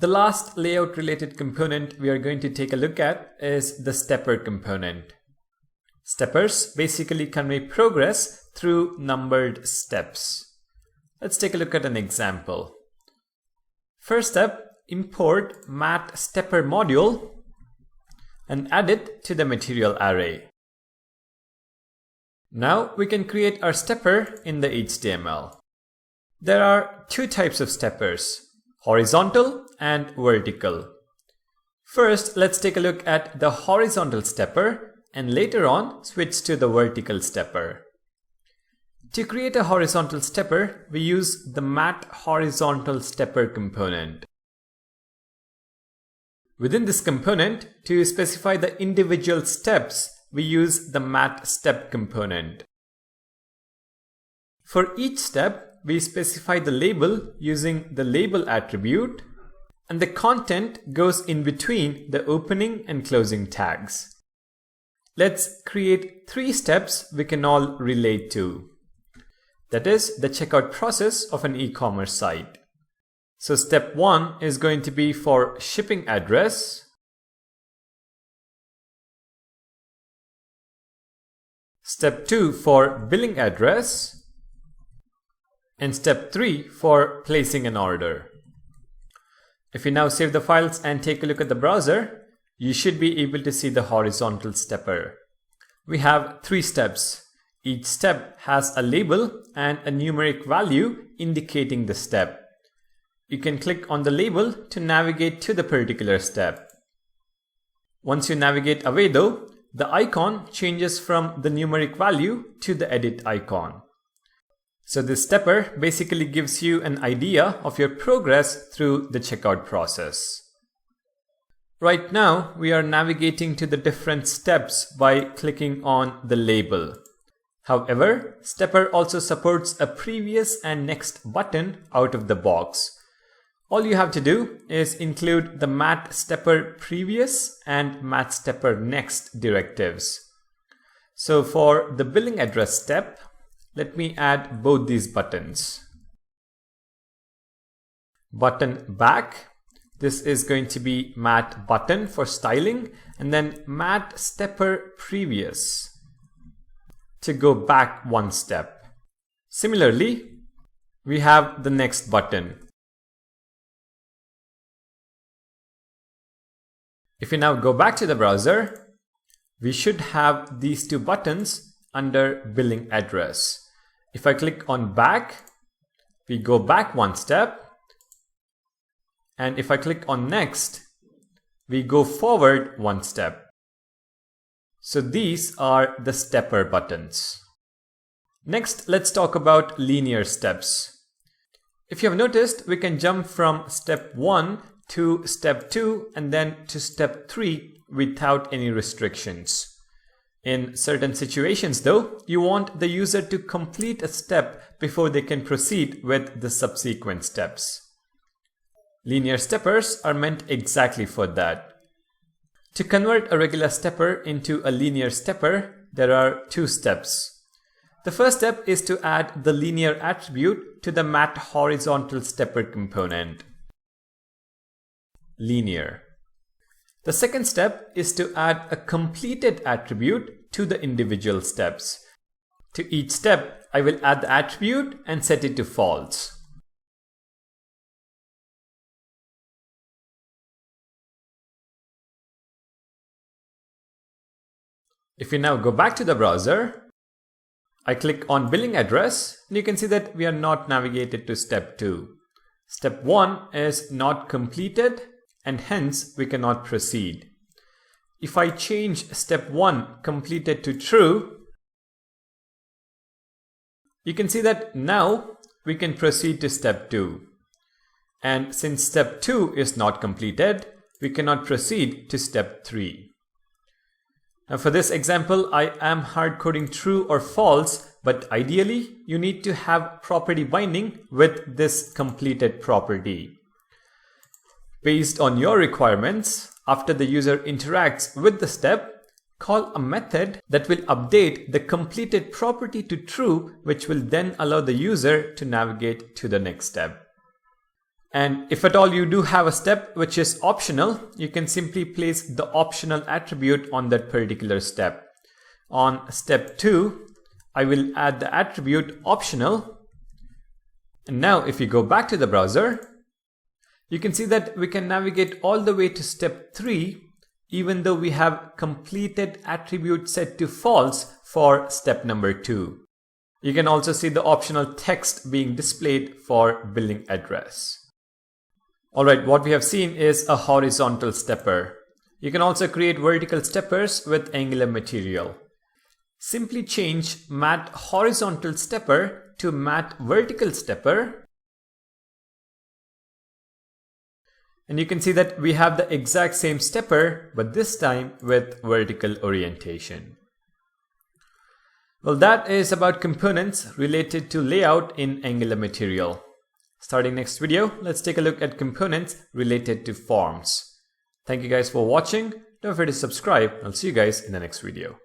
The last layout related component we are going to take a look at is the stepper component. Steppers basically convey progress through numbered steps. Let's take a look at an example. First step, import mat stepper module and add it to the material array. Now we can create our stepper in the HTML. There are two types of steppers, horizontal and vertical. First, let's take a look at the horizontal stepper and later on switch to the vertical stepper. To create a horizontal stepper, we use the mat horizontal stepper component. Within this component, to specify the individual steps, we use the mat step component. For each step, we specify the label using the label attribute, and the content goes in between the opening and closing tags. Let's create 3 steps we can all relate to. That is the checkout process of an e-commerce site. So step 1 is going to be for shipping address. Step 2 for billing address. And step 3 for placing an order. If you now save the files and take a look at the browser, you should be able to see the horizontal stepper. We have 3 steps. Each step has a label and a numeric value indicating the step. You can click on the label to navigate to the particular step. Once you navigate away though, the icon changes from the numeric value to the edit icon. So this stepper basically gives you an idea of your progress through the checkout process. Right now, we are navigating to the different steps by clicking on the label. However, stepper also supports a previous and next button out of the box. All you have to do is include the mat stepper previous and mat stepper next directives. So for the billing address step, let me add both these buttons. Button back, this is going to be mat button for styling, and then mat stepper previous to go back 1 step. Similarly, we have the next button. If we now go back to the browser, we should have these 2 buttons under billing address. If I click on back, we go back 1 step. And if I click on next, we go forward 1 step. So these are the stepper buttons. Next, let's talk about linear steps. If you have noticed, we can jump from step 1 to step 2 and then to step 3 without any restrictions. In certain situations though, you want the user to complete a step before they can proceed with the subsequent steps. Linear steppers are meant exactly for that. To convert a regular stepper into a linear stepper, there are 2 steps. The first step is to add the linear attribute to the mat horizontal stepper component. Linear. The second step is to add a completed attribute to the individual steps. To each step, I will add the attribute and set it to false. If we now go back to the browser, I click on billing address, and you can see that we are not navigated to step 2. Step 1 is not completed, and hence we cannot proceed. If I change step 1 completed to true, you can see that now we can proceed to step 2. And since step 2 is not completed, we cannot proceed to step 3. Now for this example, I am hard coding true or false, but ideally you need to have property binding with this completed property. Based on your requirements, after the user interacts with the step, call a method that will update the completed property to true, which will then allow the user to navigate to the next step. And if at all you do have a step which is optional, you can simply place the optional attribute on that particular step. On step 2, I will add the attribute optional. And now if you go back to the browser, you can see that we can navigate all the way to step 3, even though we have completed attribute set to false for step number 2. You can also see the optional text being displayed for billing address. Alright, what we have seen is a horizontal stepper. You can also create vertical steppers with Angular material. Simply change mat horizontal stepper to mat vertical stepper. And you can see that we have the exact same stepper, but this time with vertical orientation. Well, that is about components related to layout in Angular material. Starting next video, let's take a look at components related to forms. Thank you guys for watching. Don't forget to subscribe. I'll see you guys in the next video.